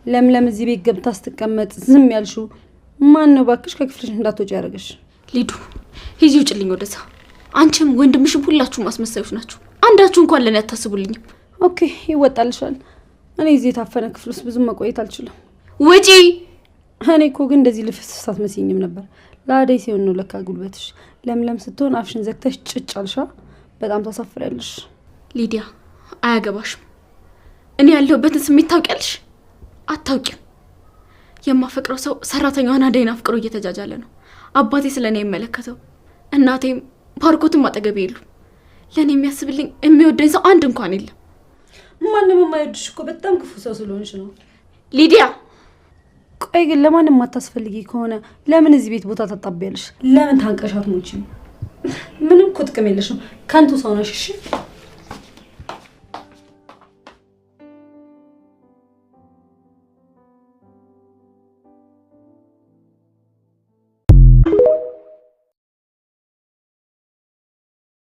ለምለም እዚህ ቤት ገብታ ስትቀመጥ ዝም ያልሽው ማን ነው ባክሽ? ከክፍልሽ እንዳትወጪ ያደረገሽ? ሊዱ ሂጂ ውጭልኝ ወደዛ። አንቺም ወንድምሽም ሁላችሁም አስመሳዮች ናችሁ። አንዳችሁ እንኳን ለኔ አታስቡልኝም። ኦኬ ይወጣልሻል። እኔ እዚህ የታፈነ ክፍል ውስጥ ብዙ መቆየት አልችልም። ውጪ። እኔ እኮ ግን እንደዚህ ልፍስፍሳት መስኝም ነበር። ለአደይ ሲሆን ነው ለካ ጉልበትሽ። ለምለም ስትሆን አፍሽን ዘግተሽ ጭጭ አልሻ። በጣም ታሳፍሪያለሽ ሊዲያ። አያገባሽም። እኔ ያለሁበትን ስሜት ታውቂያለሽ? አታውቂም። የማፈቅረው ሰው ሰራተኛዋን አደይን አፍቅሮ እየተጃጃለ ነው። አባቴ ስለኔ አይመለከተው፣ እናቴም ባርኮትም አጠገቤ የሉ። ለኔ የሚያስብልኝ የሚወደኝ ሰው አንድ እንኳን የለም። ማንንም የማይወድሽ እኮ በጣም ክፉ ሰው ስለሆንሽ ነው ሊዲያ። ቆይ ግን ለማንም ማታስፈልጊ ከሆነ ለምን እዚህ ቤት ቦታ ታጣቢያለሽ? ለምን ታንቀሻት ሞቺ? ምንም እኮ ጥቅም የለሽም። ከንቱ ሰው ነሽ። እሺ